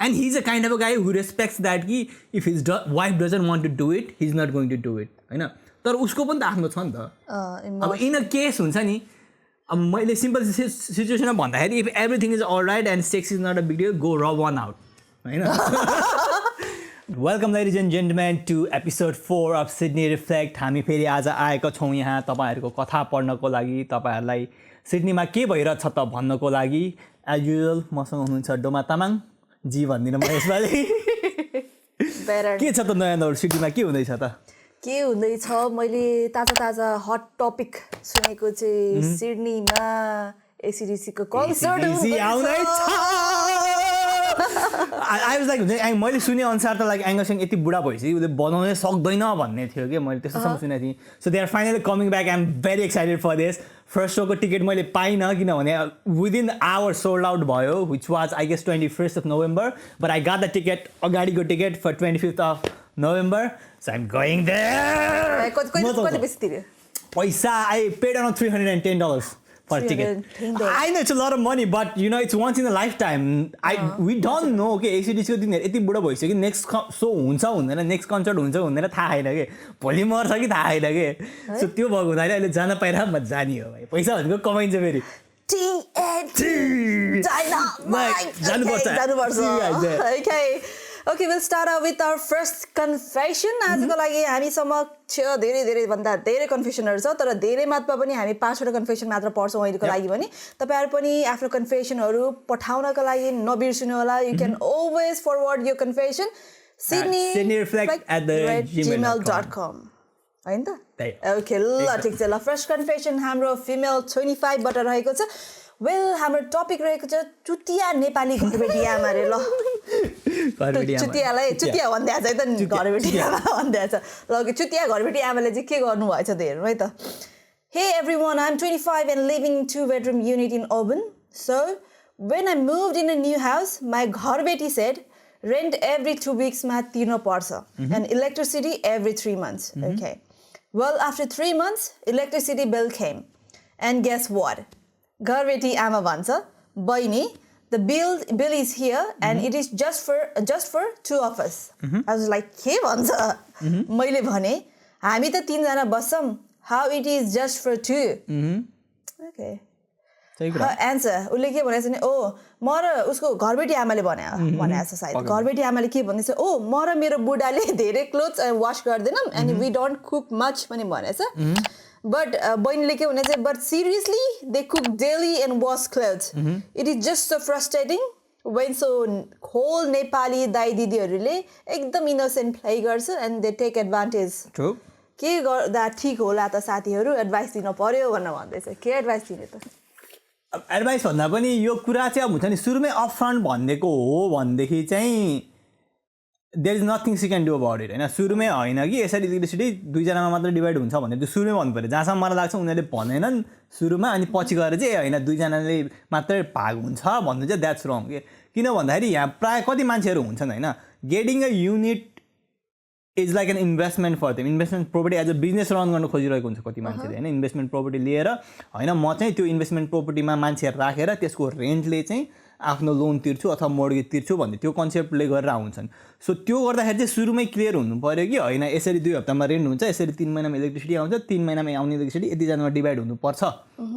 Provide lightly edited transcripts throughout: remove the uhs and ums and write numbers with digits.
And he's a kind of a guy who respects that कि if his wife doesn't want to do it, he's not going to do it. हैन तर उसको पनि त आफ्नो छ नि त अब इन अ केस हुन्छ नि अब मैले सिम्पल सिचुएसनमा भन्दाखेरि if everything is alright and sex is not a big deal, go rub one out. हैन Welcome ladies and gentlemen to episode 4 of Sydney Reflect. हामी फेरि आज आएका छौँ यहाँ तपाईहरुको कथा पढ्नको लागि, तपाईहरुलाई सिडनीमा के भइरहेछ त भन्नको लागि. As usual मसँग हुनुहुन्छ डोमा तामाङ जी भन्दिन म यसपालि. के छ त नयाँ नौलो सिडनीमा के हुँदैछ त? के हुँदैछ मैले ताजा हट टपिक सुनेको चाहिँ सिडनीमा एसीडीसी को कन्सर्ट आउँदैछ. I was like मैले सुने अनुसार त लाइक एङ्गरसँग यति बुढा भइसक्यो उसले बनाउनै सक्दैन भन्ने थियो कि मैले त्यस्तोसम्म सुनेको थिएँ. So they are finally coming back. I am very excited for this. First सोको टिकट मैले पाइनँ किनभने विदिन आवर सोल्ड आउट भयो which was I guess 21st of November. But I got the ticket अगाडिको ticket for 25th of November. So I'm going there. पैसा I paid around $310 for a ticket. I know it's a lot of money, but you know it's once in a lifetime. We don't know. Okay, ACDC को दिन यति बुढा भइसक्यो कि next show हुन्छ हुँदैन, next concert हुन्छ हुँदैन थाहा छैन के. भोलि मर्छ कि थाहा छैन के. सो त्यो भएको हुँदाखेरि अहिले जान पाइरा म जानी हो भाइ. पैसा भनेको कमाइन्छ फेरि. जानुपर्छ. Okay, we'll start out with our first confession. आजको लागि हामी समक्ष धेरै भन्दा धेरै कन्फेसनहरु छ तर धेरै मात्रा पनि हामी 5वटा कन्फेसन मात्र पढ्छौं अहिलेको लागि पनि. तपाईहरु पनि आफ्नो कन्फेसनहरु पठाउनका लागि नबिर्सनु होला. You can always forward your confession sydneyreflect@gmail.com. हैन त? Okay, ल ठीक छ. ल फर्स्ट कन्फेसन हाम्रो फिमेल 25 बाट रहेको छ. वेल हाम्रो टपिक रहेको छ चुतिया नेपाली घरबेटी आमा रे. ल चुतियालाई चुतिया भन्दै आछ है त घरबेटी आमा भन्दै आछ. ल चुतिया घरबेटी आमाले चाहिँ के गर्नु भएछ त हेर्नु है त. Hey everyone, I'm 25 and living in 2-bedroom unit in Auburn. So when I moved in a new house, my घरबेटी said rent every 2 weeks मा तिर्नु पर्छ and electricity every 3 months. Okay. Well, after 3 months, electricity bill came. And guess what? घरबेटी आमा भन्छ बहिनी the bill is here and it is just for 2 of us. I was like के भन्छ? मैले भने हामी त 3 जना बस्छौं. How it is just for 2? Okay. Her answer उले के भनेछ नि म र उसको घरबेटी आमाले भनेछ सायद. घरबेटी आमाले के भन्दैछ म र मेरो बुढाले धेरै क्लोथ्स वाश गर्दैनौं and we don't cook much पनि भनेछ. But बहिनीले के भनेछ but seriously they cook daily and wash clothes. It is just so frustrating when so whole Nepali दाइ दिदीहरुले एकदम innocent play गर्छ and they take advantage. True. के गर्दा ठीक होला त साथीहरु एडभाइस दिन पर्यो भनेर भन्दैछ. के एडभाइस दिने त? एडभाइस भन्दा पनि यो कुरा चाहिँ हुन्छ नि सुरुमै अपफ्रन्ट भन्नेको हो भन्देखि चाहिँ there is nothing she can do about it. हैन सुरुमै हैन कि यसरी इलेक्ट्रिसिटी 2 जनामा मात्र डिभाइड हुन्छ भन्ने त्यो सुरुमै भन्नु पर्यो. जहाँसम्म मलाई लाग्छ उनीहरूले भनेनन् सुरुमा अनि पछि गएर चाहिँ हैन 2 जनाले मात्र भाग हुन्छ भन्नु चाहिँ द्याट्स रङ के. किन भन्दाखेरि यहाँ प्राय कति मान्छेहरू हुन्छन् हैन getting a unit is like an investment for them. Investment property as a business run गर्न खोजिरहेको हुन्छ कति मान्छेले हैन. इन्भेस्टमेन्ट प्रोपर्टी लिएर हैन म चाहिँ त्यो इन्भेस्टमेन्ट प्रोपर्टीमा मान्छेहरू राखेर त्यसको रेन्टले चाहिँ आफ्नो लोन तिर्छु अथवा मोर्गेज तिर्छु भन्ने त्यो कन्सेप्टले गरेर आउँछन्. सो त्यो गर्दाखेरि चाहिँ सुरुमै क्लियर हुनु पर्यो कि हैन यसरी 2 हप्तामा रेन्ट हुन्छ, यसरी 3 महिनामा इलेक्ट्रिसिटी आउँछ, 3 महिनामा आउने इलेक्ट्रिसिटी यति जनामा डिभाइड हुनुपर्छ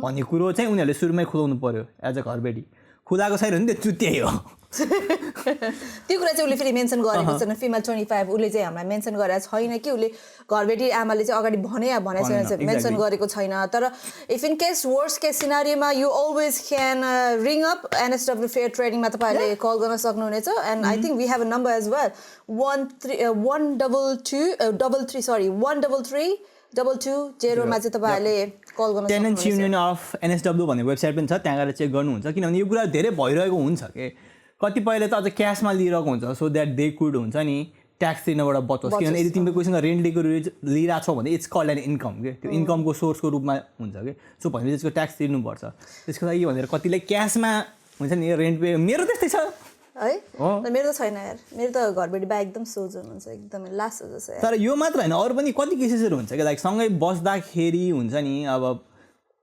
भन्ने कुरो चाहिँ उनीहरूले सुरुमै खुलाउनु पर्यो एज अ घरबेटी. खुलाएको छैन भने त्यो चुतियै हो. त्यो कुरा चाहिँ उले फेरि मेन्सन गरेको छैन. फिमेल 25 उले चाहिँ हामीलाई मेन्सन गरेको छैन कि उले घरबेटी आमाले चाहिँ अगाडि भनेछ मेन्सन गरेको छैन. तर if in case worst case सिनारियोमा you always can ring up NSW fair ट्रेडिङमा तपाईहरुले कल गर्न सक्नुहुनेछ. And I think we have a number as well 133 मा चाहिँ तपाईहरुले कल गर्न सक्नुहुन्छ. टेनेन्ट्स युनियन अफ NSW भन्ने वेबसाइट पनि छ, त्यहाँ गएर चेक गर्नुहुन्छ किनभने यो कुरा धेरै भइरहेको हुन्छ के. कतिपयले त अझ क्याशमा लिइरहेको हुन्छ सो द्याट दे कुड हुन्छ नि ट्याक्स तिर्नबाट बचोस्. किनभने यदि तिमीले कोहीसँग रेन्ट लिएको लिइरहेको छौ भने इट्स कल्ड एन इन्कम के. त्यो इन्कमको सोर्सको रूपमा हुन्छ कि. सो भनेपछि त्यसको ट्याक्स तिर्नुपर्छ. त्यसको लागि भनेर कतिले क्याशमा हुन्छ नि रेन्ट पे. मेरो त्यस्तै छ है. मेरो त छैन यार. मेरो त घरबेटी बा एकदम सोझो हुन्छ एकदमै लास्ट जस्तो यार. तर यो मात्र हैन अरु पनि कति केसेसहरु हुन्छ के लाइक सँगै बस्दाखेरि हुन्छ नि अब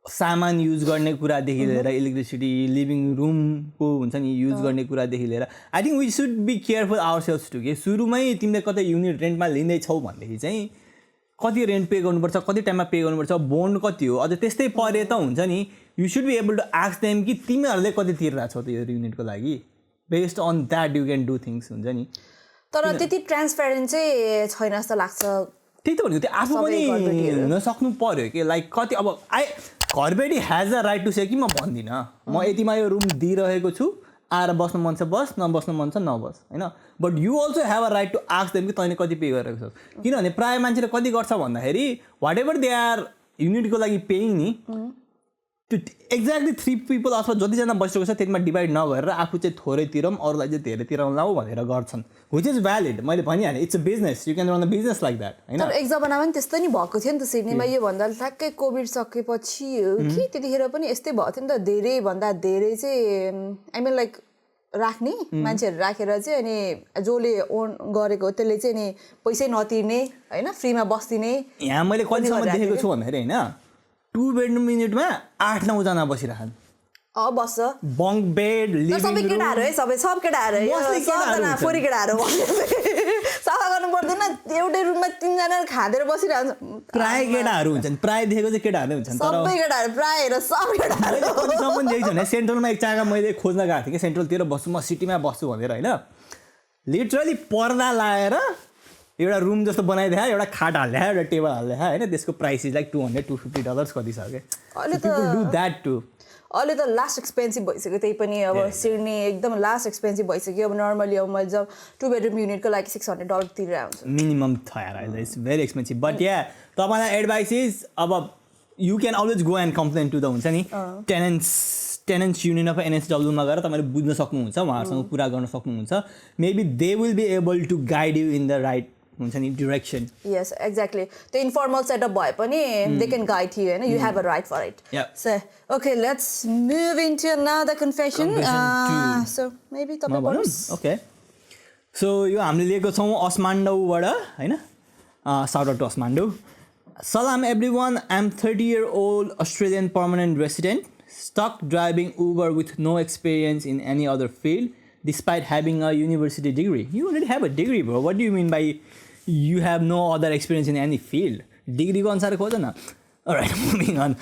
सामान युज गर्ने कुरादेखि लिएर इलेक्ट्रिसिटी लिभिङ रुमको हुन्छ नि युज गर्ने कुरादेखि लिएर I think we should be careful ourselves to के सुरुमै तिमीले कतै युनिट रेन्टमा लिँदैछौ भनेदेखि चाहिँ कति रेन्ट पे गर्नुपर्छ कति टाइममा पे गर्नुपर्छ बोन्ड कति हो अझ त्यस्तै परे त हुन्छ नि you should be able to ask them कि तिमीहरूले कति तिरिरहेको छौ त यो युनिटको लागि based on that you can do things हुन्छ नि तर त्यति ट्रान्सप्यारेन्ट चाहिँ छैन जस्तो लाग्छ त्यही त भनेको त्यो आफू पनि हुन सक्नु पर्यो कि लाइक कति अब घरबेटी has a right to say कि म भन्दिनँ म यतिमा यो रुम दिइरहेको छु आएर बस्नु मन छ बस नबस्नु मन छ नबस होइन but you also have a right to ask them कि तैँले कति पे गरेको छस् किनभने प्रायः मान्छेले कति गर्छ भन्दाखेरि वाट एभर दे आर युनिटको लागि पेइङ नि त्यो एक्ज्याक्टली 3 पिपल अथवा जतिजना बसिरहेको छ त्यसमा डिभाइड नगरेर आफू चाहिँ थोरै तिरौँ अरूलाई चाहिँ धेरै तिराउनु लाऊ भनेर गर्छन् विच इज भ्यालिड मैले भनिहालेँ it's a business you can run a business like that होइन तर एक जमानामा पनि त्यस्तै नि भएको थियो नि त सिडनीमा योभन्दा ठ्याक्कै कोभिड सकेपछि कि त्यतिखेर पनि यस्तै भएको थियो नि त धेरैभन्दा धेरै चाहिँ आई मिन लाइक राख्ने मान्छेहरू राखेर चाहिँ अनि जसले ओन गरेको त्यसले चाहिँ अनि पैसै नतिर्ने होइन फ्रीमा बस्दिने यहाँ मैले कतिसम्म देखेको छु भन्दाखेरि होइन 2 बेडरुम युनिटमा 8-9 जना बसिरहन् बस्छ बङ्क बेड सबै केटाहरू है सब केटाहरू सबजना फोरी केटाहरू सफा गर्नु पर्दैन एउटै रुममा 3 जना खाँदेर बसिरहन्छ प्राय केटाहरू हुन्छन् प्राय देखेको चाहिँ केटाहरू हुन्छन् सबै केटाहरू प्राय र सब केटाहरू कतिसम्म देखेको छु भने सेन्ट्रलमा एक जग्गा मैले खोज्न गएको थिएँ कि सेन्ट्रलतिर बस्छु म सिटीमा बस्छु भनेर होइन लिटरली पर्दा लाएर एउटा रुम जस्तो बनाइदिए एउटा खाट हाल्दै एउटा टेबल हाल्दै होइन त्यसको प्राइस इज लाइक $200-250 कति छ क्या अहिले त डु द्याट टु अहिले त लास्ट एक्सपेन्सिभ भइसक्यो त्यही पनि अब सिडनी एकदम लास्ट एक्सपेन्सिभ भइसक्यो अब नर्मली अब मैले जब 2 बेडरुम युनिटको लागि $600 तिरेर हुन्छ मिनिमम छ यार अहिले it's very expensive but yeah तपाईँलाई एडभाइस इज अब you can always go and complain to the हुन्छ नि टेनेन्ट्स युनियन अफ एनएसडब्ल्यूमा गएर तपाईँले बुझ्न सक्नुहुन्छ उहाँहरूसँग कुरा गर्न सक्नुहुन्छ maybe they will be able to guide you in the right हुन्छ नि डिरेक्सन यस एक्ज्याक्टली त्यो इन्फर्मल सेटअप भए पनि दे क्यान गाइड यु होइन you have a right for it so okay let's move into another confession so maybe तपाईँ okay so यो हामीले लिएको छौँ अस्मान्डौबाट होइन साउट आउट टु अस्मान्डौ सलाम everyone I am 30-year-old Australian permanent resident stuck driving Uber with no experience in any other field despite having a university degree. You already have a degree, bro. What do you mean by you have no other experience in any field? Degree ko ansar khoja na. All right, moving on.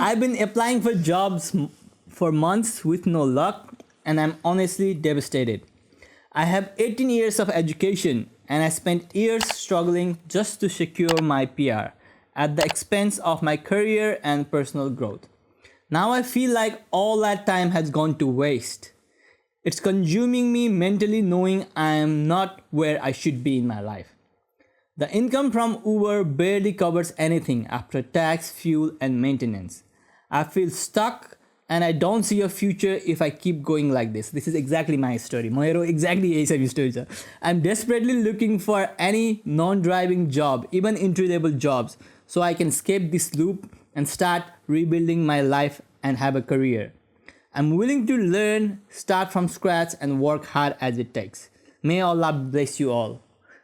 I've been applying for jobs for months with no luck, and I'm honestly devastated. I have 18 years of education, and I spent years struggling just to secure my PR at the expense of my career and personal growth. Now I feel like all that time has gone to waste. It's consuming me mentally knowing I am not where I should be in my life. The income from Uber barely covers anything after tax, fuel, and maintenance. I feel stuck and I don't see a future if I keep going like this. This is exactly my story. मेरो exactly यही सब story छ. I'm desperately looking for any non-driving job, even entry-level jobs, so I can escape this loop and start rebuilding my life and have a career. I'm willing to learn, start from scratch, and work hard as it takes. May Allah bless you all.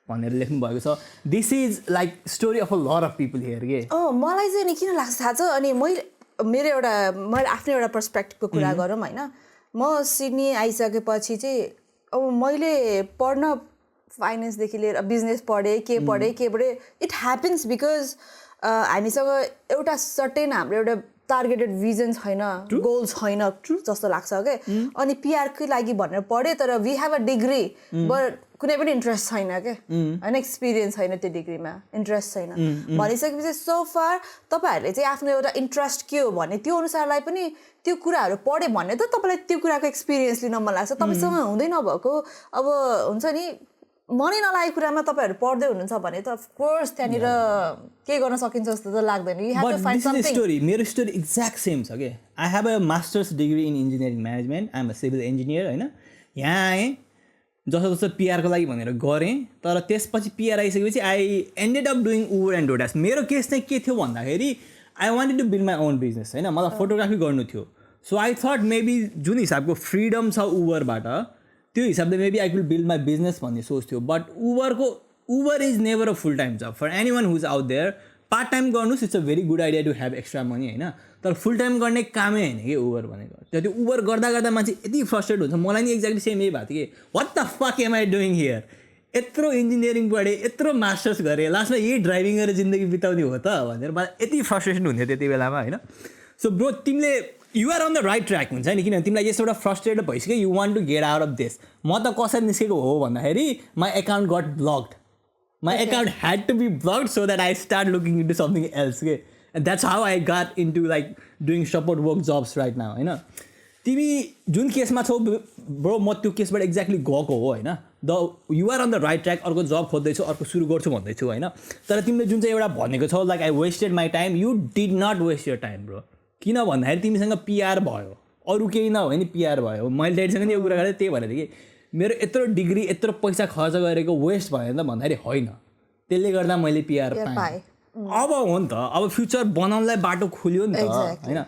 भनेर लेख्नु भएको छ this is like story of a lot of people here के मलाई चाहिँ नि किन लाग्छ थाहा छ अनि मैले आफ्नो एउटा पर्सपेक्टिभको कुरा गरौँ होइन म सिडनी आइसकेपछि चाहिँ अब मैले पढ्न फाइनेन्सदेखि लिएर बिजनेस पढेँ के पढेँ इट ह्यापन्स बिकज हामीसँग एउटा सर्टेन हाम्रो एउटा टार्गेटेड भिजन छैन गोल छैन जस्तो लाग्छ क्या अनि पिआरकै लागि भनेर पढेँ तर we have a degree but कुनै पनि इन्ट्रेस्ट छैन क्या होइन एक्सपिरियन्स छैन त्यो डिग्रीमा इन्ट्रेस्ट छैन भनिसकेपछि सो फार तपाईँहरूले चाहिँ आफ्नो एउटा इन्ट्रेस्ट के हो भने त्यो अनुसारलाई पनि त्यो कुराहरू पढ्यो भने त तपाईँलाई त्यो कुराको एक्सपिरियन्स लिन मन लाग्छ तपाईँसँग हुँदै नभएको अब हुन्छ नि मनै नलागेको कुरामा तपाईँहरू पढ्दै हुनुहुन्छ भने त अफकोर्स त्यहाँनिर के गर्न सकिन्छ जस्तो त लाग्दैन you have to find something story मेरो स्टोरी एक्ज्याक्ट सेम छ के I have a masters degree in engineering management I am a civil engineer होइन यहाँ आएँ जस्तो पिआरको लागि भनेर गरेँ तर त्यसपछि पिआर आइसकेपछि I ended up doing Uber and DoorDash मेरो केस चाहिँ के थियो भन्दाखेरि I wanted to build my own business होइन मलाई फोटोग्राफी गर्नु थियो सो आई थट मेबी जुन हिसाबको फ्रिडम छ उबरबाट त्यो हिसाबले maybe I will build my business भन्ने सोच थियो but Uber is never a full time job for anyone who's out there part time गर्नुहोस् it's a very good idea to have extra money होइन तर फुल time गर्ने कामै होइन कि उबर भनेको त्यो उबर गर्दा गर्दा मान्छे यति फ्रस्ट्रेट हुन्छ मलाई नि एक्ज्याक्टली सेम यही भएको थियो कि what the fuck am I doing here यत्रो इन्जिनियरिङ पढेँ यत्रो मास्टर्स गरेँ लास्टमा यही ड्राइभिङ गरेर जिन्दगी बिताउने हो त भनेर मलाई यति फ्रस्ट्रेसन हुन्थ्यो त्यति बेलामा होइन सो ब्रो तिमीले you're on the right track हुन्छ नि किनभने तिमीलाई यसबाट फ्रस्ट्रेटेड भइसक्यो you want to get out of this म त कसरी निस्केको हो भन्दाखेरि my account got blocked my account had to be blocked so that I start looking into something else के and that's how I got into like doing support work jobs right now होइन तिमी जुन केसमा छौ bro म त्यो केसबाट exactly गएको हो होइन the you're on the right track अर्को जब खोज्दैछु अर्को सुरु गर्छु भन्दैछु होइन तर तिमीले जुन चाहिँ एउटा भनेको छौ like I wasted my time you did not waste your time bro किन भन्दाखेरि तिमीसँग पिआर भयो अरू केही नभए नि पिआर भयो मैले ड्याडीसँग नि यो कुरा गरेँ त्यही भनेर कि मेरो यत्रो डिग्री यत्रो पैसा खर्च गरेको वेस्ट भयो नि त भन्दाखेरि होइन त्यसले गर्दा मैले पिआर पाएँ अब हो नि त अब फ्युचर बनाउनलाई बाटो खुल्यो नि त होइन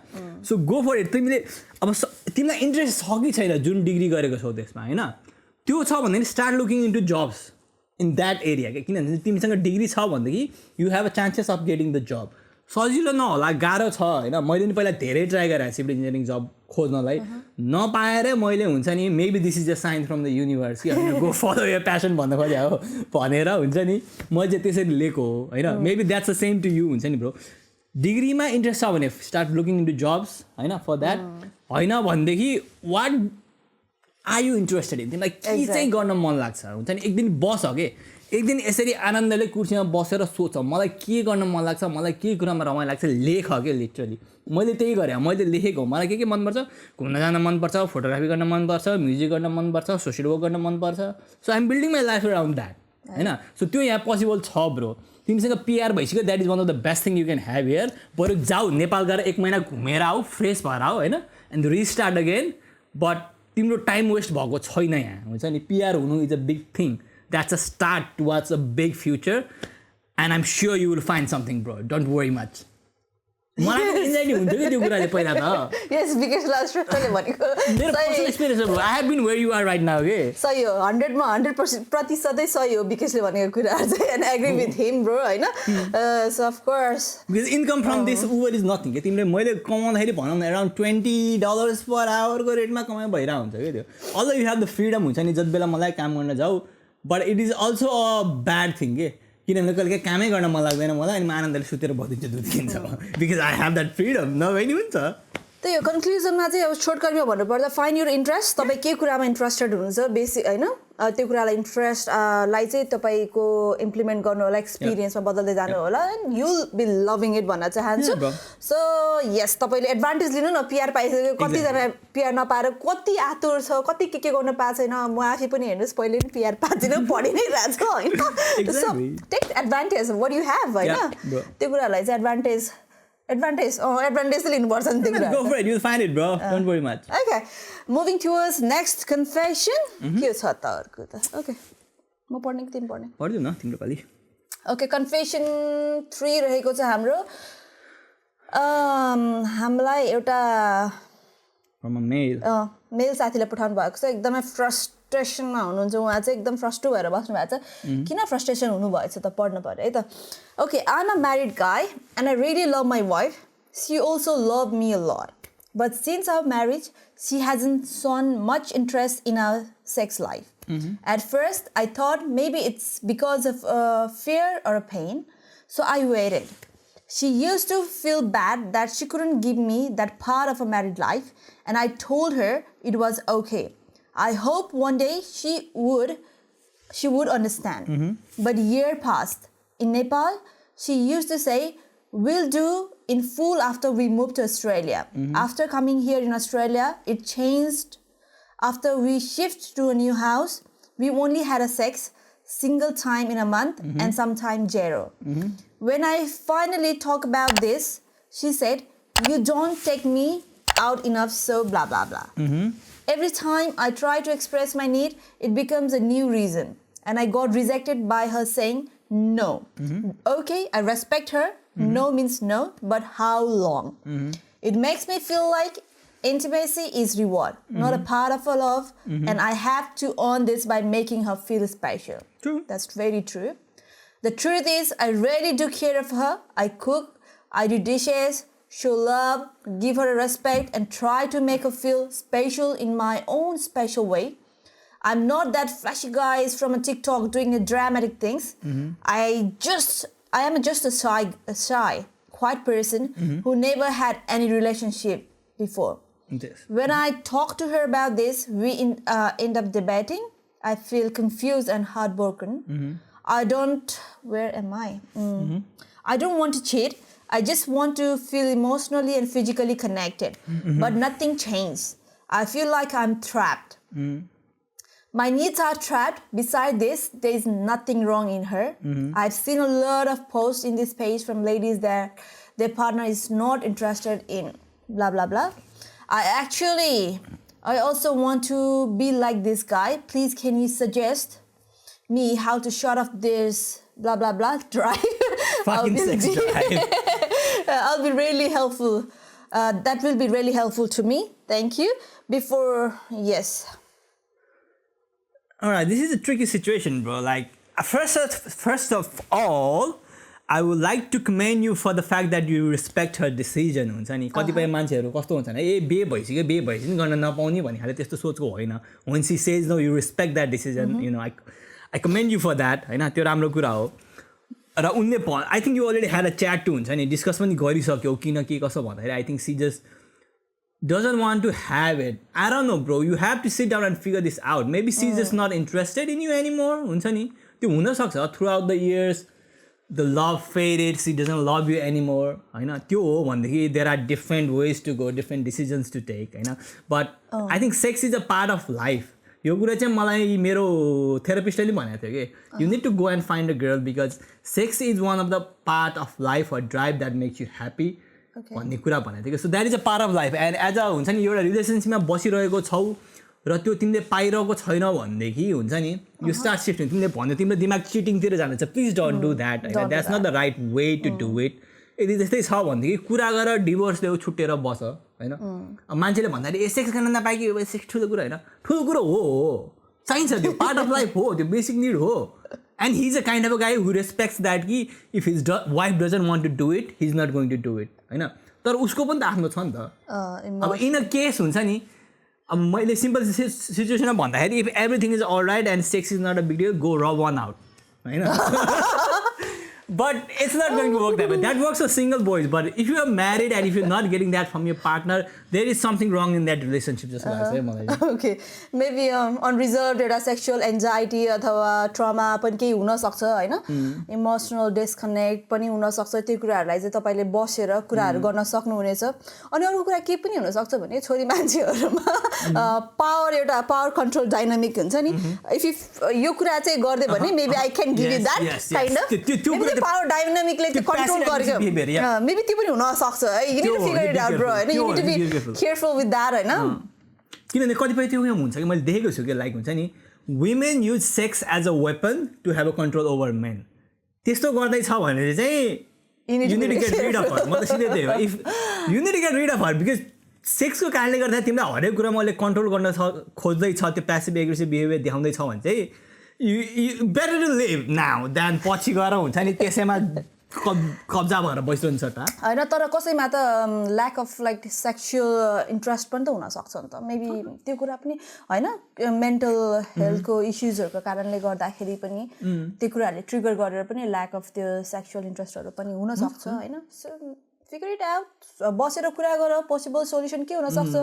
सो गो फर इट तिमीले अब तिमीलाई इन्ट्रेस्ट छ कि छैन जुन डिग्री गरेको छौ त्यसमा होइन त्यो छ भनेदेखि start looking into jobs in that area क्या किनभने तिमीसँग डिग्री छ भनेदेखि you have a chances of getting the job सजिलो नहोला गाह्रो छ होइन मैले नि पहिला धेरै ट्राई गरेँ सिभिल इन्जिनियरिङ जब खोज्नलाई नपाएर मैले हुन्छ नि maybe this is a sign from the universe कि होइन गो फलो यर प्यासन भन्नु खोज्या हो भनेर हुन्छ नि मैले चाहिँ त्यसरी लिएको हो होइन maybe that's the same to you हुन्छ नि ब्रो डिग्रीमा इन्ट्रेस्ट छ भने स्टार्ट लुकिङ इन्टु जब्स होइन फर द्याट होइन भनेदेखि what are you interested in तिमीलाई के चाहिँ गर्न मन लाग्छ हुन्छ नि एक दिन बस हो कि एक दिन यसरी आनन्दले कुर्सीमा बसेर सोच मलाई के गर्न मन लाग्छ मलाई के कुरामा रमाइलो लाग्छ लेख क्या लिटरली मैले त्यही गरेँ मैले लेखेको मलाई के मनपर्छ घुम्न जान मनपर्छ फोटोग्राफी गर्न मनपर्छ म्युजिक गर्न मनपर्छ सोसियल वर्क गर्न मनपर्छ so I'm building my life around that होइन सो त्यो यहाँ पोसिबल छ ब्रो तिमीसँग पिआर भइसक्यो that is one of the best thing you can have here बरु जाऊ नेपाल गएर 1 महिना घुमेर आऊ फ्रेस भएर आऊ होइन एन्ड रिस्टार्ट अगेन बट तिम्रो टाइम वेस्ट भएको छैन यहाँ हुन्छ नि पिआर हुनु is a big thing that's a start towards a big future and I'm sure you will find something bro don't worry much मलाई एन्जाइटी हुन्थ्यो कि त्यो कुराले पहिला त यस बिकज लास्ट श्रेष्ठले भनेको मेरो पर्सनल एक्सपिरियन्स हो I have been where you are right now के सही हो 100मा 100% सही हो बिकजले भनेको कुराहरू चाहिँ and agree with him bro होइन so of course because income from this Uber is nothing के तिमीले मैले कमाउँदाखेरि भनौँ न अराउन्ड $20 पर आवरको रेटमा कमाइ भइरहेको हुन्छ कि त्यो all you have the freedom हुन्छ नि जति बेला मलाई काम गर्न जाऊ but it is also a bad thing के किनभने कहिले काहीँ कामै गर्न मन लाग्दैन मलाई अनि म आनन्दले सुतेर भदिन्छु दुध किन्छ because I have that freedom नभए नि हुन्छ त्यही हो कन्क्लुजनमा चाहिँ अब छोटकर्मीमा भन्नुपर्दा फाइन्ड युर इन्ट्रेस्ट तपाईँ के कुरामा इन्ट्रेस्टेड हुनुहुन्छ बेसिक होइन त्यो कुरालाई इन्ट्रेस्टलाई चाहिँ तपाईँको इम्प्लिमेन्ट गर्नु होला एक्सपिरियन्समा बदल्दै जानु होला and you'll be loving it भन्न चाहन्छु सो यस तपाईँले एडभान्टेज लिनु न पिआर पाइसक्यो कतिजना पिआर नपाएर कति आतुर छ कति के गर्न पाएको छैन म आफै पनि हेर्नुहोस् पहिले पनि पिआर पाएको पढि नै रहेछ होइन so take advantage what you have होइन त्यो कुरालाई चाहिँ एडभान्टेज लिनुपर्छ नि त्यो कुरा Go for it, you'll find it, bro. Don't worry much. Okay, moving towards next confession. के छ त अर्को त ओके म पढ्ने कि तिमी पढ्ने पढ्दिउ न तिम्रो पालि ओके कन्फेसन 3 रहेको छ हाम्रो हामीलाई एउटा मेल साथीले पठाउनु भएको छ एकदमै फ्रस्ट्रेसनमा हुनुहुन्छ उहाँ चाहिँ एकदम फ्रस्ट्रेट भएर बस्नु भएको छ किन फ्रस्ट्रेसन हुनुभएछ त पढ्नु पर्यो है त okay I am a married guy and I really love my wife she also love me a lot but since our marriage she hasn't shown much interest in our sex life at first I thought maybe it's because of fear or a pain so I waited. She used to feel bad that she couldn't give me that part of a married life and I told her it was okay. I hope one day she would understand. But year passed. In Nepal, she used to say, we'll do in full after we moved to Australia. After coming here in Australia, it changed. After we shifted to a new house, we only had a sex single time in a month and sometime zero. When I finally talk about this, she said, you don't take me out enough, so blah, blah, blah. Every time I try to express my need, it becomes a new reason. And I got rejected by her saying, no. Okay, I respect her. No means no, but how long? It makes me feel like intimacy is reward, not a part of her love. And I have to earn this by making her feel special. True. That's very true. The truth is, I really do care of her. I cook, I do dishes, show love, give her respect, and try to make her feel special in my own special way. I'm not that flashy guy from a TikTok doing the dramatic things. I am just a shy, quiet person who never had any relationship before. Yes. When I talk to her about this, we end up debating. I feel confused and heartbroken. Where am I? I don't want to cheat. I just want to feel emotionally and physically connected. But nothing changed. I feel like I'm trapped. My needs are trapped. Beside this, there is nothing wrong in her. I've seen a lot of posts in this page from ladies that their partner is not interested in blah, blah, blah. I also want to be like this guy. Please, can you suggest me how to shut off this blah, blah, blah drive? Fucking sex drive. I'll be really helpful. That will be really helpful to me. Thank you. Yes. All right, this is a tricky situation, bro. Like, first of all, I would like to commend you for the fact that you respect her decision. हुन्छ नि कतिपय मान्छेहरू कस्तो हुन्छ भने ए बिहे भइसक्यो बिहे भइसक्यो गर्न नपाउने भन्ने खाले त्यस्तो सोचको होइन. When she says no, you respect that decision. You know, I commend you for that. हैन त्यो राम्रो कुरा हो. र उनले I think you already had a chat too हुन्छ नि डिस्कस पनि गरिसक्यो किन के कसो भन्दाखेरि I think she just doesn't want to have it. I don't know, bro. You have to sit down and figure this out. Maybe she's just not interested in you anymore. हुन्छ नि त्यो हुन सक्छ throughout the years. The love faded, she doesn't love you anymore. होइन त्यो हो भनेदेखि there are different ways to go, different decisions to take. होइन but I think sex is a part of life. यो कुरा चाहिँ मलाई मेरो थेरापिस्टले भनेको थियो कि you need to go and find a girl because sex is one of the part of life or drive that makes you happy. भन्ने कुरा भनेको थियो कि so that is a part of life and as a हुन्छ नि एउटा रिलेसनसिपमा बसिरहेको छौ र त्यो तिमीले पाइरहेको छैन भनेदेखि हुन्छ नि you start shifting. तिमीले भन्यो तिम्रो दिमाग चिटिङतिर जान्छ. Please don't do that. That's not the right way to do it. यदि त्यस्तै छ भनेदेखि कुरा गरेर डिभोर्स ल्याऊ छुट्टेर बस होइन. अब मान्छेले भन्दाखेरि ए सेक्स गर्न नपाए कि सेक्स ठुलो कुरा होइन ठुलो कुरो हो चाहिन्छ त्यो पार्ट अफ लाइफ हो त्यो बेसिक निड हो. And he's a kind of a guy who respects that कि if his wife doesn't want to do it, he's not going to do it. होइन तर उसको पनि त आफ्नो छ नि त. अब इन अ केस हुन्छ नि अब मैले सिम्पल सिचुएसनमा भन्दाखेरि if everything is alright and sex is not a big deal, go rub one out. होइन but it's not going to work that way. That works for single boys. But if you are married and if you're not getting that from your partner, there is something wrong in that relationship. Just like okay, maybe unresolved एउटा sexual anxiety अथवा trauma पनि केही हुन सक्छ हैन. Emotional disconnect पनि हुन सक्छ. त्यो कुराहरुलाई चाहिँ तपाईले बसेर कुराहरु गर्न सक्नुहुनेछ. अनि अर्को कुरा के पनि हुन सक्छ भने छोरी मान्छेहरुमा पावर कन्ट्रोल डायनामिक हुन्छ नि. If यो कुरा चाहिँ गर्दै भने maybe I can give you that kind of power dynamic like control गरेको maybe त्यो पनि हुन सक्छ है. You need to figure it out, bro. You need to be careful with that हैन. किनभने कतिपय त्यो हुन्छ कि मैले देखेको छु कि लाइक हुन्छ नि women use sex as a weapon to have a control over men. त्यस्तो गर्दै छ भने चाहिँ you need to get rid of her. म त सिधै त्यही हो. If you need to get rid of her because sex को कारणले गर्दा तिमीलाई हरेक कुरा मैले कन्ट्रोल गर्न खोज्दै छ त्यो प्यासिभ एग्रेसिभ बिहेभियर देखाउँदै छ भने चाहिँ you better to live now than पछि गएर हुन्छ नि त्यसैमा कब्जा भएर बसिरहन्छ त हैन. तर कसैमा त lack of like sexual interest पनि त हुन सक्छ नि त. मेबी त्यो कुरा पनि हैन मेन्टल हेल्थको इश्युजहरुको कारणले गर्दाखेरि पनि त्यो कुराहरुले ट्रिगर गरेर पनि ल्याक अफ त्यो सेक्सुअल इन्ट्रेस्टहरु पनि हुन सक्छ हैन. So figure it out. बसेर कुरा गर possible solution के हुन सक्छ.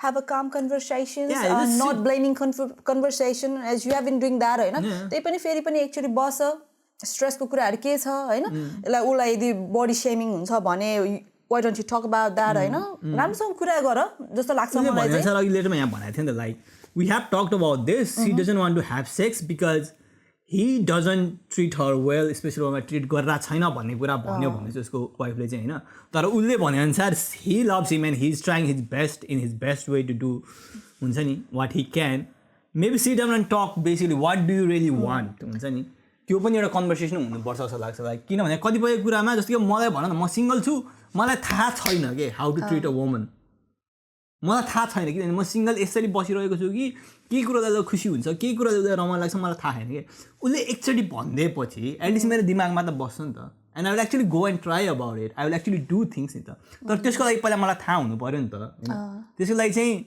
Have a calm conversations, not blaming conversation as you have been doing that हैन. त्यही पनि फेरि पनि एक्चुअली बस स्ट्रेसको कुराहरु के छ हैन. यसलाई उलाई यदि बडी शेमिङ हुन्छ भने why don't you talk about that हैन. राम्रोसँग कुरा गर जस्तो लाग्छ मलाई चाहिँ. सर अघि लेटरमा यहाँ भनेको थियो नि त like we have talked about this. She doesn't want to have sex because he doesn't treat her well, especially when treat गरेर छैन भन्ने कुरा भन्यो भने चाहिँ उसको वाइफले चाहिँ हैन. तर उसले भने अनुसार he loves him and he's trying his best in his best way to do हुन्छ नि what he can. Maybe sit down and talk basically what do you really want हुन्छ नि त्यो पनि एउटा कन्भर्सेसन हुनुपर्छ जस्तो लाग्छ. लाइक किनभने कतिपय कुरामा जस्तो कि मलाई भन न म सिंगल छु मलाई थाहा छैन के how to treat a woman. मलाई थाहा छैन किनभने म सिङ्गल यसरी बसिरहेको छु कि केही कुरा देख्दा खुसी हुन्छ केही कुरा देख्दा रमाइलो लाग्छ मलाई थाहा छैन कि उसले एकचोटि भनिदिएपछि एटलिस्ट मेरो दिमागमा त बस्छ नि त and I will actually go and try about it I will actually do things नि त तर त्यसको लागि पहिला मलाई थाहा हुनु पऱ्यो नि त होइन त्यसको लागि चाहिँ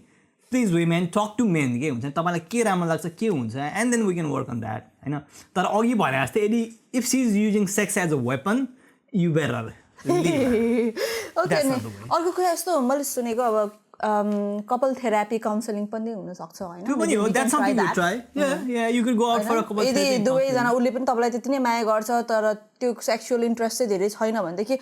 please women talk to men के हुन्छ तपाईँलाई के राम्रो लाग्छ के हुन्छ and then we can work on that होइन तर अघि भने जस्तै यदि if she is using sex as a weapon you better okay अर्को कुरा यस्तो मैले सुनेको अब कपल थेरापी काउन्सिलिङ पनि हुनसक्छ होइन त्यो पनि हो that's something to try yeah you could go out for a couple यदि दुवैजना उसले पनि तपाईँलाई त्यति नै माया गर्छ तर त्यो सेक्सुअल इन्ट्रेस्ट चाहिँ धेरै छैन भनेदेखि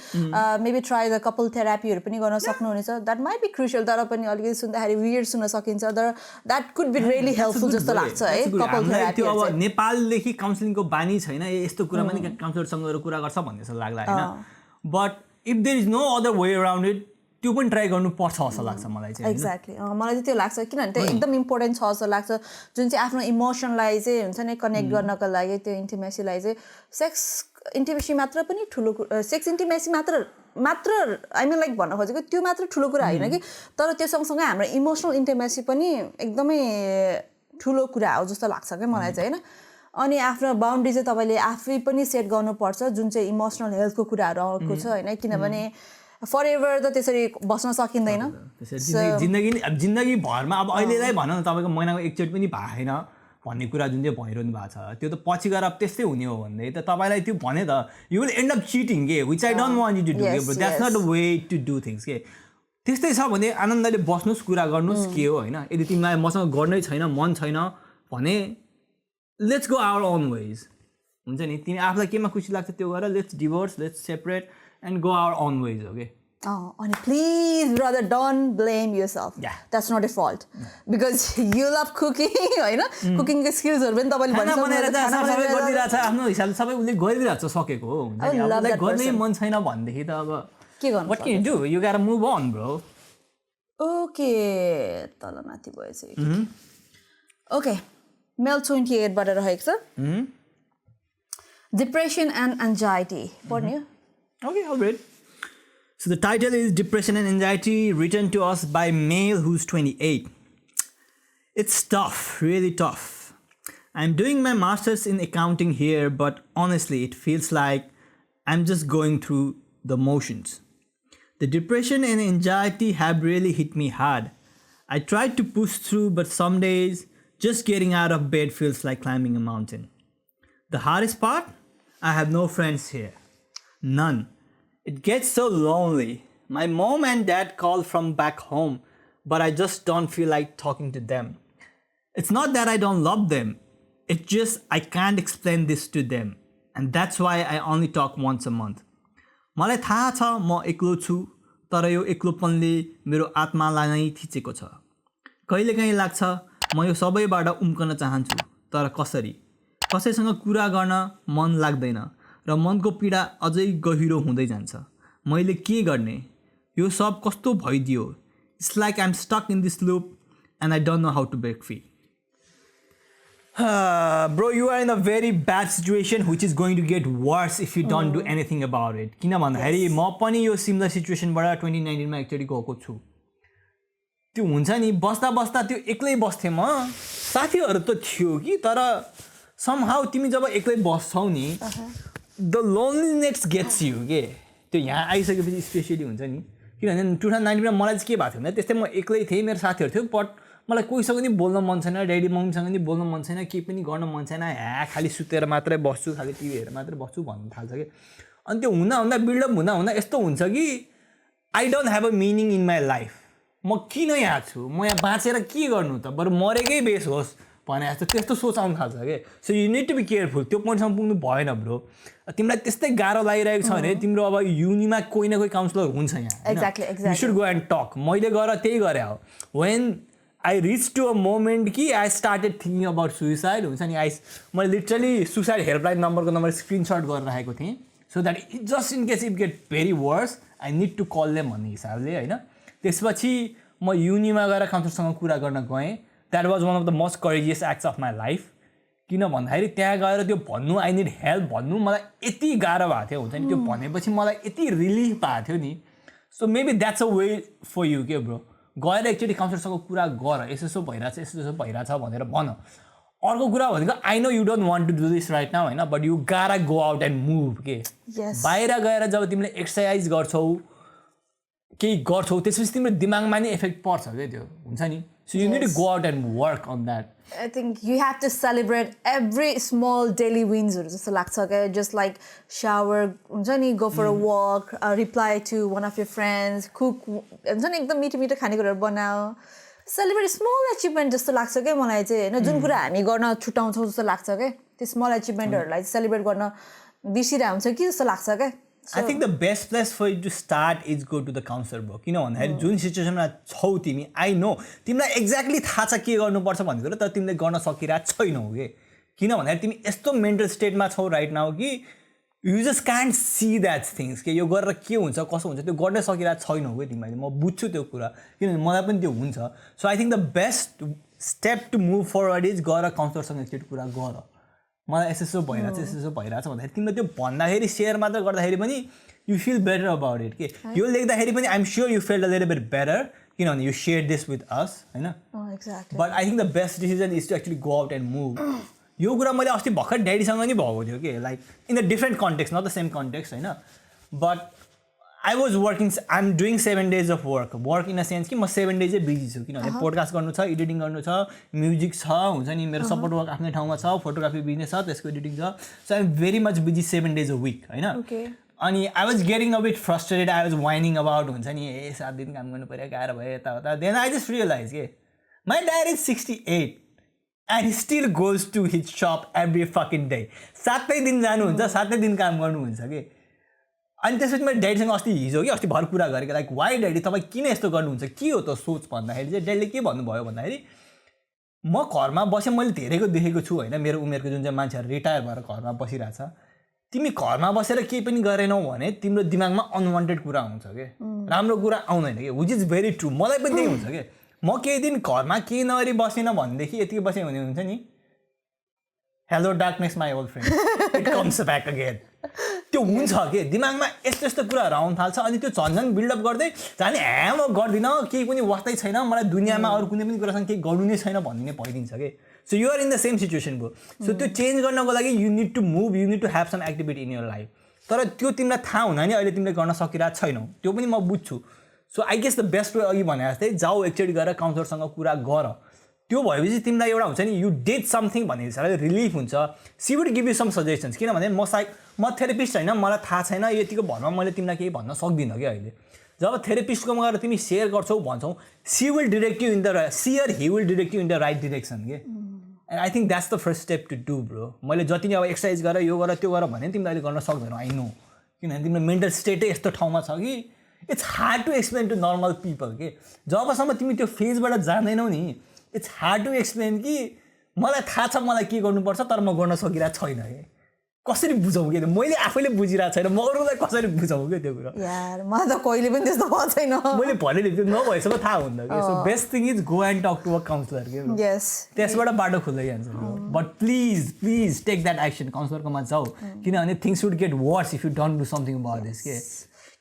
मेबी ट्राई द कपल थेरापीहरू पनि गर्न सक्नुहुनेछ द्याट माइट बी क्रुसियल तर पनि अलिकति सुन्दाखेरि वियर्ड सुन्न सकिन्छ तर that could be really helpful जस्तो लाग्छ है कपल थेरापी अब नेपालदेखि काउन्सिलिङको बानी छैन यस्तो कुरामा नि काउन्सिलरसँग कुरा गर्छ भन्ने जस्तो लाग्ला होइन but if there is no other way around it त्यो पनि ट्राई गर्नुपर्छ जस्तो लाग्छ मलाई चाहिँ एक्ज्याक्टली मलाई चाहिँ त्यो लाग्छ किनभने त्यो एकदम इम्पोर्टेन्ट छ जस्तो लाग्छ जुन चाहिँ आफ्नो इमोसनलाई चाहिँ हुन्छ नि कनेक्ट गर्नको लागि त्यो इन्टिमेसीलाई चाहिँ सेक्स इन्टिमेसी मात्र पनि ठुलो सेक्स इन्टिमेसी मात्र आई मिन लाइक भन्न खोजेको त्यो मात्र ठुलो कुरा होइन कि तर त्यो सँगसँगै हाम्रो इमोसनल इन्टिमेसी पनि एकदमै ठुलो कुरा हो जस्तो लाग्छ क्या मलाई चाहिँ होइन अनि आफ्नो बााउन्ड्री चाहिँ तपाईँले आफै पनि सेट गर्नुपर्छ जुन चाहिँ इमोसनल हेल्थको कुराहरू आएको छ होइन किनभने फर एभर त त्यसरी बस्न सकिँदैन जिन्दगी भरमा अब अहिलेलाई भनौँ न तपाईँको महिनाको एकचोटि पनि भएन भन्ने कुरा जुन चाहिँ भइरहनु भएको छ त्यो त पछि गएर त्यस्तै हुने हो भन्दै त तपाईँलाई त्यो भने त you will end up cheating के which I don't want you to do के that's not a way to do things के त्यस्तै छ भने आनन्दले बस्नुहोस् कुरा गर्नुहोस् के हो होइन यदि तिमीलाई मसँग गर्नै छैन मन छैन भने let's go our own ways हुन्छ नि तिमी आफूलाई केमा खुसी लाग्छ त्यो गरेर let's divorce let's separate and go our own ways हो कि अनि please brother don't blame yourself that's not a fault because you love cooking होइन कुकिङको स्किल्सहरू पनि तपाईँले गरिदिरहेको छ आफ्नो हिसाबले सबै उसले गरिदिरहेको छ सकेको हो हुन्छ गर्नै मन छैन भनेदेखि त अब के गर्नु what can do you got move on bro okay तल माथि भएछ ओके मेल 28 बाट रहेको छ डिप्रेसन एन्ड एन्जाइटी पढ्ने हो Okay, I'll read. So the title is Depression and Anxiety, written to us by male who's 28. It's tough, really tough. I'm doing my master's in accounting here, but honestly, it feels like I'm just going through the motions. The depression and anxiety have really hit me hard. I tried to push through, but some days, just getting out of bed feels like climbing a mountain. The hardest part? I have no friends here. None. It gets so lonely. My mom and dad call from back home, but I just don't feel like talking to them. It's not that I don't love them. It's just I can't explain this to them. And that's why I only talk once a month. मलाई थाहा छ म एक्लो छु तर यो एक्लोपनले मेरो आत्मालाई नै थिचेको छ कहिलेकाहीँ लाग्छ म यो सबैबाट उम्कन चाहन्छु तर कसैसँग कुरा गर्न मन लाग्दैन र मनको पीडा अझै गहिरो हुँदै जान्छ मैले के गर्ने यो सब कस्तो भइदियो it's like I'm stuck in this loop and I don't know how to break free bro you are in a very bad situation which is going to get worse if you don't do anything about it किन भन्दाखेरि म पनि यो similar सिचुएसनबाट 2019 मा एकचोटि गएको छु त्यो हुन्छ नि बस्दा बस्दा त्यो एक्लै बस्थेँ म साथीहरू त थियो कि तर समहाउ तिमी जब एक्लै बस्छौ नि द लोनलीनेस गेट्स यु के त्यो यहाँ आइसकेपछि स्पेसली हुन्छ नि किनभने 2019 मा मलाई चाहिँ के भएको थियो भने त्यस्तै म एक्लै थिएँ मेरो साथीहरू थियो बट मलाई कोहीसँग नि बोल्न मन छैन ड्याडी मम्मीसँग नि बोल्न मन छैन केही पनि गर्न मन छैन खालि सुतेर मात्रै बस्छु खालि टिभी हेरेर मात्रै बस्छु भन्नु थाल्छ कि अनि त्यो हुँदा हुँदा बिल्डअप हुँदा हुँदा यस्तो हुन्छ कि I don't have a meaning in my life म किन यहाँ छु म यहाँ बाँचेर के गर्नु त बरु मरेकै बेस होस् भने जस्तो त्यस्तो सोच आउनु थाल्छ कि so you need to be careful त्यो पोइन्टसम्म पुग्नु भएन ब्रो तिमीलाई त्यस्तै गाह्रो लागिरहेको छ भने तिम्रो अब युनिमा कोही न कोही काउन्सिलर हुन्छ यहाँ you should go and talk मैले गएर त्यही गरेँ हो when I reach to a moment कि I started thinking about suicide हुन्छ नि मैले literally suicide helpline number screenshot गरेर राखेको थिएँ so that just in case if get very worse I need to call them भन्ने हिसाबले होइन त्यसपछि म युनिमा गएर काउन्सिलरसँग कुरा गर्न गएँ that was one of the most courageous acts of my life किन भन्दाखेरि त्यहाँ गएर त्यो भन्नु आई निड हेल्प भन्नु मलाई यति गाह्रो भएको थियो हुन्छ नि त्यो भनेपछि मलाई यति रिलिफ भएको थियो नि so maybe that's a way for you के ब्रो गएर एकचोटि काउन्सलरसँग कुरा गर यसो भइरहेछ यसो भइरहेछ भनेर भन अर्को कुरा भनेको I know you don't want to do this right now होइन but you gotta go out and move के बाहिर गएर जब तिमीले एक्सर्साइज गर्छौ केही गर्छौ त्यसपछि तिम्रो दिमागमा नि इफेक्ट पर्छ क्या त्यो हुन्छ नि so you need to go out and work on that I think you have to celebrate every small daily wins जस्तो लाग्छ क्या just like shower हुन्छ नि go for a walk reply to one of your friends cook हुन्छ नि एकदम मिठो मिठो खानेकुराहरू बनाऊ celebrate small achievement जस्तो लाग्छ क्या मलाई चाहिँ होइन जुन कुरा हामी गर्न छुटाउँछौँ जस्तो लाग्छ क्या त्यो स्मल एचिभमेन्टहरूलाई सेलिब्रेट गर्न बिर्सिरहेको हुन्छ कि जस्तो लाग्छ क्या I think the best place for you to start is go to the counselor bro किन भन्दाखेरि जुन सिचुएसनमा छौ तिमी आई नो तिमीलाई एक्ज्याक्टली थाहा छ के गर्नुपर्छ भन्ने कुरा तर तिमीले गर्न सकिरहेको छैनौ किन भन्दाखेरि तिमी यस्तो मेन्टल स्टेटमा छौ राइट नाउ कि you just can't see that things के यो गरेर के हुन्छ कसो हुन्छ त्यो गर्न सकिरहेको छैनौ कि तिमीले म बुझ्छु त्यो कुरा किनभने मलाई पनि त्यो हुन्छ so I think the best step to move forward is गएर काउन्सलरसँग एकचोटि कुरा गर मलाई यसो भइरहेछ भन्दाखेरि तिमीले त्यो भन्दाखेरि सेयर मात्र गर्दाखेरि पनि you feel better about it के यो लेख्दाखेरि पनि I'm sure you feel a little bit better किनभने you share this with us होइन but I think the best decision is to actually go out and move यो कुरा मैले अस्ति भर्खर ड्याडीसँग नि भएको थियो कि like in the different context not the same context होइन but I was working I am doing 7 days of work in a sense कि म 7 days बिजी छु किनभने पोडकास्ट गर्नु छ एडिटिङ गर्नु छ म्युजिक छ हुन्छ नि मेरो सपोर्ट वर्क आफ्नै ठाउँमा छ फोटोग्राफी बिजनेस छ त्यसको एडिटिङ छ so I am very much busy 7 days a week होइन अनि I was getting a bit frustrated I was whining about हुन्छ नि 7 दिन काम गर्नु पऱ्यो गाह्रो भयो यताउता देन आई जस्ट रियलाइज के my dad is 68 and he still goes to his shop every fucking day 7 दिन जानुहुन्छ 7 दिन काम गर्नुहुन्छ कि अनि त्यसपछि मैले ड्याडीसँग अस्ति भर कुरा गरेँ लाइक वाइ ड्याडी तपाईँ किन यस्तो गर्नुहुन्छ के हो त सोच भन्दाखेरि चाहिँ ड्याडीले के भन्नुभयो भन्दाखेरि म घरमा बसेँ मैले धेरैको देखेको छु होइन मेरो उमेरको जुन चाहिँ मान्छेहरू रिटायर भएर घरमा बसिरहेछ तिमी घरमा बसेर केही पनि गरेनौ भने तिम्रो दिमागमा अनवान्टेड कुरा हुन्छ कि राम्रो कुरा आउँदैन कि विच इज भेरी ट्रु मलाई पनि त्यही हुन्छ कि म केही दिन घरमा केही नगरी बसेन भनेदेखि यतिकै बसेँ भने हुन्छ नि hello darkness my old friend it comes back again त्यो हुन्छ कि दिमागमा यस्तो यस्तो कुराहरू आउनु थाल्छ अनि त्यो झन् बिल्डअप गर्दै जाने म गर्दिनँ केही पनि वास्तै छैन मलाई दुनियाँमा अरू कुनै पनि कुरासँग केही गर्नु नै छैन भन्ने भइदिन्छ कि so you are in the same situation bro so त्यो चेन्ज गर्नको लागि you need to move you need to have some activity in your life तर त्यो तिमीलाई थाहा हुँदा नि अहिले तिमीले गर्न सकिरहेको छैनौ त्यो पनि म बुझ्छु so I guess the best way अघि भने जस्तै जाऊ एकचोटि गएर काउन्सलरसँग कुरा गर त्यो भएपछि तिमीलाई एउटा हुन्छ नि यु डिड समथिङ भन्ने हिसाबले रिलिफ हुन्छ she would give you some suggestions किनभने म थेरापिस्ट होइन मलाई थाहा छैन यतिको भरमा मैले तिमीलाई केही भन्न सक्दिनँ कि अहिले जब थेरापिस्टकोमा गएर तिमी सेयर गर्छौ भन्छौ she will direct you in the he will direct you in the right direction के and I think that's the first step to do bro मैले जति नै अब एक्सर्साइज गर यो गर त्यो गर भने तिमीले अहिले गर्न सक्दैनौ आई नो किनभने तिम्रो मेन्टल स्टेटै यस्तो ठाउँमा छ कि it's hard to explain to normal people के जबसम्म तिमी त्यो फेजबाट जाँदैनौ नि इट्स हार्ड टु एक्सप्लेन कि मलाई थाहा छ मलाई के गर्नुपर्छ तर म गर्न सकिरहेको छैन है कसरी बुझाउँ कि मैले आफैले बुझिरहेको छैन म अरूलाई कसरी बुझाउँ कि त्यो कुरा यार मलाई त कहिले पनि त्यस्तो भएको छैन मैले भने त्यो नभएसम्म थाहा हुँदैन कि so best thing is go and talk to a counsellor के यस त्यसबाट बाटो खुल्दै जान्छ but please take that action काउन्सलरकोमा जाऊ किनभने things would get worse if you don't do something about this के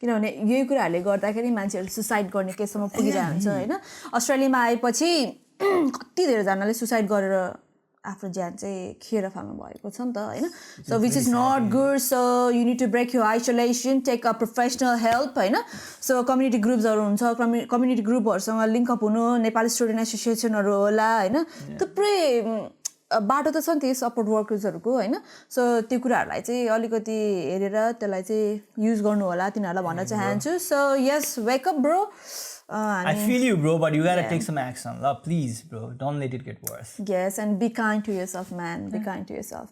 किनभने यही कुराहरूले गर्दाखेरि मान्छेहरू सुसाइड गर्ने केसम्म पुगिरहेको हुन्छ होइन अस्ट्रेलियामा आएपछि कति धेरैजनाले सुसाइड गरेर आफ्नो ज्यान चाहिँ खेर फाल्नु भएको छ नि त होइन so which is not good so you need to break you isolation take a professional help होइन सो कम्युनिटी ग्रुप्सहरू हुन्छ कम्युनिटी ग्रुपहरूसँग लिङ्कअप हुनु नेपाली स्टुडेन्ट एसोसिएसनहरू होला होइन थुप्रै बाटो त छ नि त्यो सपोर्ट वर्कर्सहरूको होइन सो त्यो कुराहरूलाई चाहिँ अलिकति हेरेर त्यसलाई चाहिँ युज गर्नु होला तिनीहरूलाई भन्न चाहन्छु so yes wake up bro I feel you, bro, but you gotta take some action. Love, please, bro. Don't let it get worse. Yes, and be kind to yourself, man. Be kind to yourself.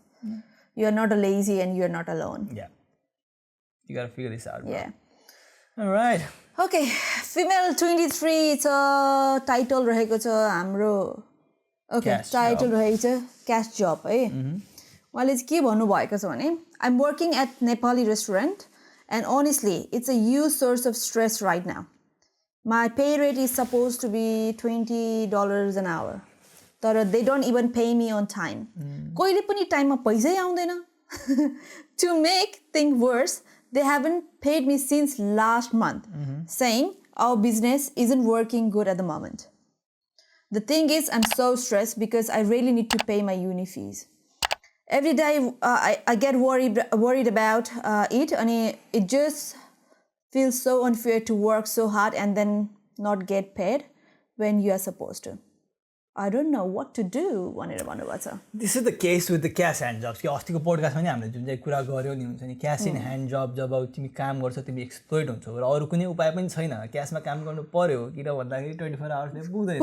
You are not a lazy and you are not alone. Yeah. You gotta figure this out, bro. Yeah. All right. Okay, female 23 it's a title रहेको छ हाम्रो okay title रहेको छ cash job है उहाँले चाहिँ के भन्नु भएको छ भने I'm working at Nepali restaurant and honestly it's a huge source of stress right now. My pay rate is supposed to be $20 an hour. तर they don't even pay me on time. कहिले पनि टाइममा पैसै आउँदैन. To make things worse, they haven't paid me since last month, saying our business isn't working good at the moment. The thing is, I'm so stressed because I really need to pay my uni fees. Every day I get worried about it, and it just feels so unfair to work so hard and then not get paid when you are supposed to. I don't know what to do भनेर भन्नुभएको छ. This is the case with the cash hand jobs. कि अस्तिको पोडकास्टमा नि हामीले जुन चाहिँ कुरा गर्यो नि हुन्छ नि क्यास इन ह्यान्ड जब जब तिमी काम गर्छौ तिमी एक्सप्लोइट हुन्छौ र अरू कुनै उपाय पनि छैन. क्यासमा काम गर्नु पर्यो किन भन्दाखेरि 24 आवर्सले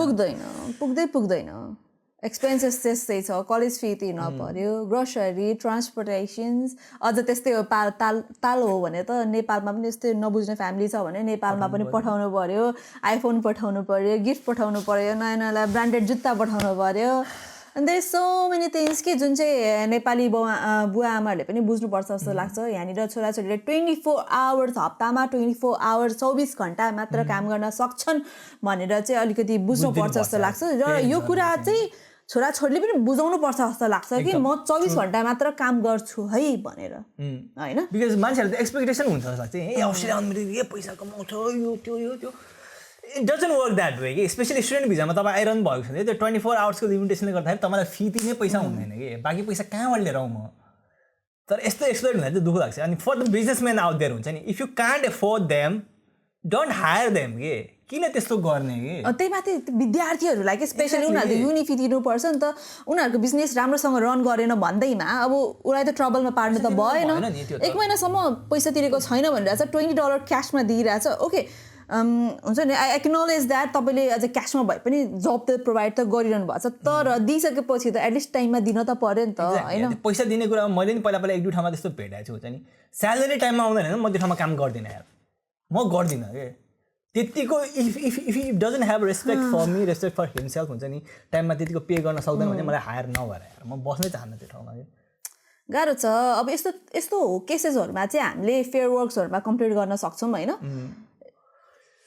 पुग्दैन. एक्सपेन्सेस त्यस्तै छ, कलेज फी तिर्न पर्यो, ग्रोसरी, ट्रान्सपोर्टेसन्स, अझ त्यस्तै हो. ताल हो भने त नेपालमा पनि यस्तै नबुझ्ने फ्यामिली छ भने नेपालमा पनि पठाउनु पर्यो, आइफोन पठाउनु पर्यो, गिफ्ट पठाउनु पर्यो, नयाँ नयाँ ब्रान्डेड जुत्ता पठाउनु पर्यो. And there is so many things कि जुन चाहिँ नेपाली बुवा आमाहरूले पनि बुझ्नुपर्छ जस्तो लाग्छ. यहाँनिर छोराछोरीले 24 आवर्स हप्तामा 24 आवर्स 24 घन्टा मात्र काम गर्न सक्छन् भनेर चाहिँ अलिकति बुझ्नुपर्छ जस्तो लाग्छ. र यो कुरा चाहिँ छोराछोरीले पनि बुझाउनु पर्छ जस्तो लाग्छ कि म 24 घन्टा मात्र काम गर्छु है भनेर हैन. बिकज मान्छेहरुले एक्सपेक्टेसन हुन्छ जस्तो लाग्छ ए अस्ट्रेलिया आउनु यो पैसा कमाउँछ यो त्यो It doesn't work that way. Especially student भिजामा तपाईँ आइरहनु भएको छ त्यो 24 आवर्सको लिमिटेसनले गर्दाखेरि तपाईँलाई फी तिर्ने पैसा हुँदैन कि बाँकी पैसा कहाँबाट लिएर आउँ म. तर यस्तो एक्सप्लोइट हुँदा चाहिँ दुःख लाग्छ. अनि for the businessman out there हुन्छ नि, if you can't afford them don't hire them के किन त्यस्तो गर्ने कि. त्यही माथि विद्यार्थीहरूलाई कि स्पेसली उनीहरूले युनि फी तिर्नुपर्छ नि त. उनीहरूको बिजनेस राम्रोसँग रन गरेन भन्दैमा अब उसलाई त ट्रबलमा पार्नु त भएन. 1 महिनासम्म पैसा तिरेको छैन भनिरहेछ, $20 क्यासमा दिइरहेछ. ओके हुन्छ नि, आई एक्नोलेज द्याट तपाईँले अझ क्यासमा भए पनि जब त प्रोभाइड त गरिरहनु भएको छ, तर दिइसकेपछि त एटलिस्ट टाइममा दिन त पर्यो नि त होइन. पैसा दिने कुरा मैले नि पहिला एक दुई ठाउँमा त्यस्तो भेटाएको छु हुन्छ नि, स्यालेरी टाइममा आउँदैन म त्यो ठाउँमा काम गर्दिनँ यार, म गर्दिनँ के त्यतिको. If if doesn't have respect for me, respect for himself हुन्छ नि, टाइममा त्यतिको पे गर्न सक्दैन भने मलाई हायर नगरेर यार म बस्नै चाहन्न त्यो ठाउँमा. गाह्रो छ. अब यस्तो हो केसेसहरूमा चाहिँ हामीले फेयर वर्क्सहरूमा कम्प्लिट गर्न सक्छौँ होइन.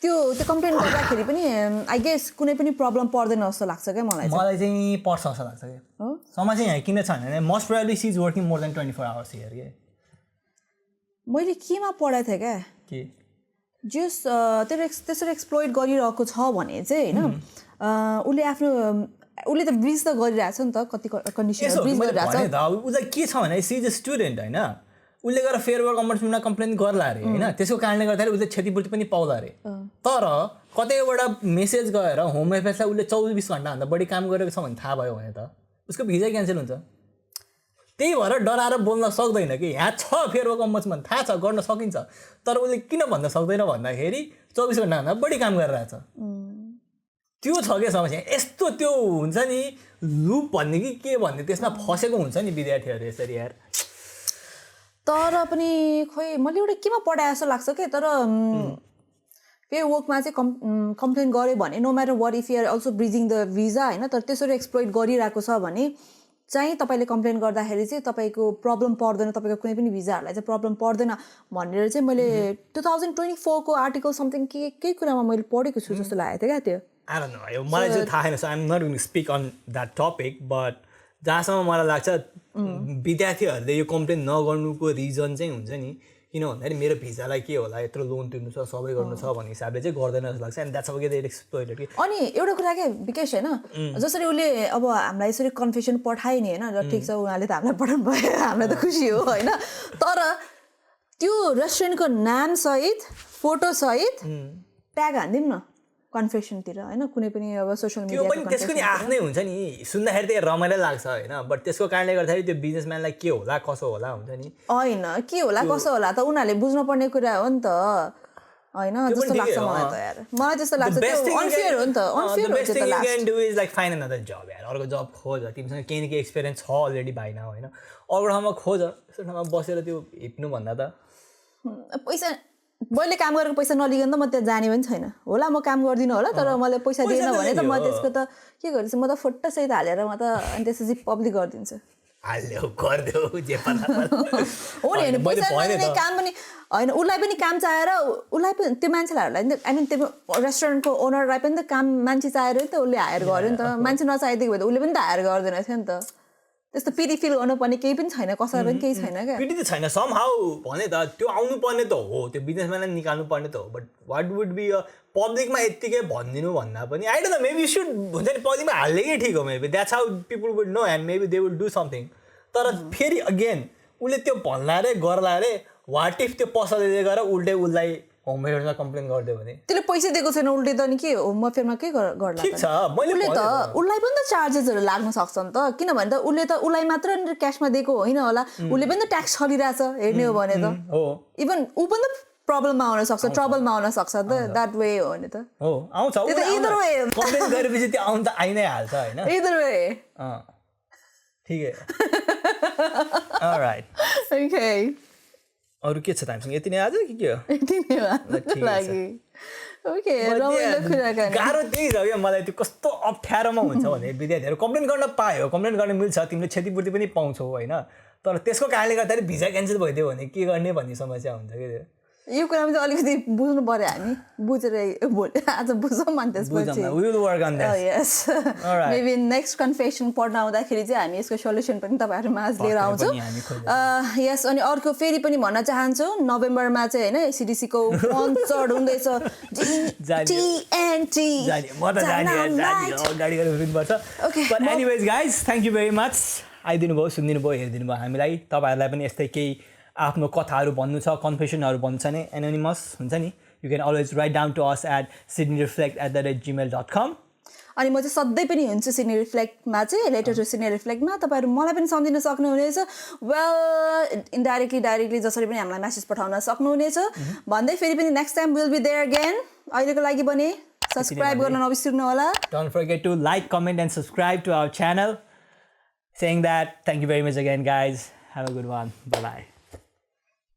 त्यो कम्प्लेन गर्दाखेरि पनि आई गेस कुनै पनि प्रब्लम पर्दैन जस्तो लाग्छ क्या मलाई चाहिँ पर्छ जस्तो लाग्छ कि. समस्या यहाँ किन छ भने most probably she is working more than 24 hours here के. मैले केमा पढाएको थिएँ क्या के जस त्यसरी एक्सप्लोइट गरिरहेको छ भने चाहिँ होइन उसले त ब्रिज त गरिरहेछ नि त, कति कन्डिसन ब्रिज गरिरहेछ. उसलाई के छ भने सी इज अ स्टुडेन्ट होइन, उसले गएर फेयर वर्क अम्बड्सम्यानमा कम्प्लेन गर्ला अरे होइन, त्यसको कारणले गर्दाखेरि उसले क्षतिपूर्ति पनि पाउला अरे. तर कतैबाट मेसेज गएर होम एफेयर्सलाई उसले 24 घन्टाभन्दा बढी काम गरेको छ भने थाहा भयो भने त उसको भिजा क्यान्सल हुन्छ. त्यही भएर डराएर बोल्न सक्दैन कि यहाँ छ फेयर वर्क अम्बड्सम्यान थाहा छ गर्न सकिन्छ, तर उसले किन भन्न सक्दैन भन्दाखेरि 24 घन्टाभन्दा बढी काम गरिरहेछ. त्यो छ क्या समस्या. यस्तो त्यो हुन्छ नि लुप भन्ने कि के भन्ने त्यसमा फसेको हुन्छ नि विद्यार्थीहरू यसरी यार. तर पनि खोइ मैले एउटा केमा पढाए जस्तो लाग्छ कि, तर फेयर वर्कमा चाहिँ कम्प्लेन गऱ्यो भने no matter what if you are also bridging the visa होइन, तर त्यसरी एक्सप्लोइट गरिरहेको छ भने चाहिँ तपाईँले कम्प्लेन गर्दाखेरि चाहिँ तपाईँको प्रब्लम पर्दैन, तपाईँको कुनै पनि भिजाहरूलाई चाहिँ प्रब्लम पर्दैन भनेर चाहिँ मैले 2024 को आर्टिकल समथिङ केही कुरामा मैले पढेको छु जस्तो लागेको थियो क्या. त्यो I don't know, मलाई चाहिँ थाहा छैन, so I'm not going to speak on that topic, but जहाँसम्म मलाई लाग्छ विद्यार्थीहरूले यो कम्प्लेन नगर्नुको रिजन चाहिँ हुन्छ नि किन भन्दाखेरि मेरो भिजालाई के होला यत्रो लोन तिर्नु छ सबै गर्नु छ भन्ने हिसाबले चाहिँ गर्दैन जस्तो लाग्छ. And that's how they exploited कि. अनि एउटा कुरा के विकेश होइन, जसरी उसले अब हामीलाई यसरी कन्फेसन पठायो नि होइन, र ठिक छ उहाँले त हामीलाई पठाउनु भयो, हामीलाई त खुसी हो होइन, तर त्यो रेस्टुरेन्टको नामसहित फोटोसहित ट्याग हानिदिउँ न कन्फेसनतिर होइन, कुनै पनि अब सोसियल मिडिया. त्यो पनि त्यसको नि आफ्नै हुन्छ नि, सुन्दाखेरि त रमाइलो लाग्छ होइन, बट त्यसको कारणले गर्दाखेरि त्यो बिजनेसम्यानलाई के होला कसो होला हुन्छ नि. होइन के होला कसो होला त उनीहरूले बुझ्नुपर्ने कुरा हो नि त होइन, जस्तो लाग्छ मलाई त यार. मलाई त्यस्तो लाग्छ त्यो अनफेयर हो नि त. अनफेयर हो त्यो त. Last thing you can do is like find another job यार, अर्को जब खोज, तिमीसँग केही न केही एक्सपिरियन्स छ अलरेडी भएन होइन, अर्को ठाउँमा खोज, यस्तो ठाउँमा बसेर त्यो हिप्नु भन्दा त पैसा मैले काम गरेको पैसा नलिकन त म त्यहाँ जाने पनि छैन होला. म काम गर्दिनँ होला, तर मैले पैसा दिएन भने त म त्यसको त के गर्छु, म त फोटोसहित हालेर म त अनि त्यसपछि पब्लिक गरिदिन्छु. हो नि होइन पैसा नदिने काम पनि होइन, उसलाई पनि काम चाहेर उसलाई पनि त्यो मान्छेहरूलाई आई मिन त्यो रेस्टुरेन्टको ओनरलाई पनि त काम मान्छे चाहेर त उसले हायर गर्यो नि त. मान्छे नचाहेदेखि भए त उसले पनि त हायर गर्दैन थियो नि त. त्यस्तो पिटी फिल गर्नुपर्ने केही पनि छैन कसैलाई पनि केही छैन क्या पिटी त छैन समहाउ भने त त्यो आउनु पर्ने त हो त्यो बिजनेसम्यानलाई निकाल्नु पर्ने त हो बट वाट वुड बी पब्लिकमा यत्तिकै भनिदिनु भन्दा पनि I don't no maybe should हुन्छ नि पब्लिकमा हाल्ने कि ठिक हो maybe that's how people would know and maybe they will do something तर फेरि अगेन उसले त्यो भन्ला रे गर्ला रे वाट इफ त्यो पसलले गएर उल्टै उसलाई होम एफेयर्समा कम्प्लेन गरिदियो भने त्यसले पैसा दिएको छैन उल्टे त नि के होम अफेयरमा के गर्ला ठिक छ उसले त उसलाई पनि त चार्जेसहरू लाग्न सक्छ नि त किनभने त उसले त उसलाई मात्र क्यासमा दिएको होइन होला उसले पनि त ट्याक्स छलिरहेछ हेर्ने हो भने त हो इभन ऊ पनि त प्रब्लममा आउन सक्छ ट्रबलमा आउन सक्छ त द्याट वे हो भने त हो आउँछ त्यो त इदर वे कम्प्लेन गरेपछि त्यो आउन त आइ नै हाल्छ होइन इदर वे ठिकै अलराइट ओके अरू के छ तिमीसँग यति नै आज कि के हो यति नै हो लागि ओके रमाइलो कुराकानी गाह्रो त्यही छ क्या मलाई त्यो कस्तो अप्ठ्यारोमा हुन्छ भने विद्यार्थीहरू कम्प्लेन गर्न पायो कम्प्लेन गर्न मिल्छ तिमीले क्षतिपूर्ति पनि पाउँछौ होइन तर त्यसको कारणले गर्दाखेरि भिजा क्यान्सल भइदियो भने के गर्ने भन्ने समस्या हुन्छ कि त्यो यो कुरामा चाहिँ अलिकति बुझ्नु पर्यो हामी बुझेर आज बुझौँ अनि त्यसपछि मेबी नेक्स्ट कन्फेसन पढ्न आउँदाखेरि चाहिँ हामी यसको सल्युसन पनि तपाईँहरू माझ लिएर आउँछौँ यस अनि अर्को फेरि पनि भन्न चाहन्छु नोभेम्बरमा चाहिँ होइन एसिडिसीको कन्सर्ट हुँदैछ anyways guys thank you very much आइदिनु भयो सुनिदिनु भयो हेरिदिनु भयो हामीलाई तपाईँहरूलाई पनि यस्तै केही आफ्नो कथाहरू भन्नु छ कन्फेसनहरू भन्नु छ नि एनोनिमस हुन्छ नि you can always write down to us at sydneyreflect@gmail.com अनि म चाहिँ सधैँ पनि हुन्छु सिडनी रिफ्लेक्टमा चाहिँ लेटर टु सिडनी रिफ्लेक्टमा तपाईँहरू मलाई पनि सम्झिन सक्नुहुनेछ वेल इन्डाइरेक्टली डाइरेक्टली जसरी पनि हामीलाई मेसेज पठाउन सक्नुहुनेछ भन्दै फेरि पनि next time will be there again अहिलेको लागि भने सब्सक्राइब गर्न नबिर्सिनु होला don't forget to like comment and subscribe to our channel saying that thank you very much again guys have a good one bye bye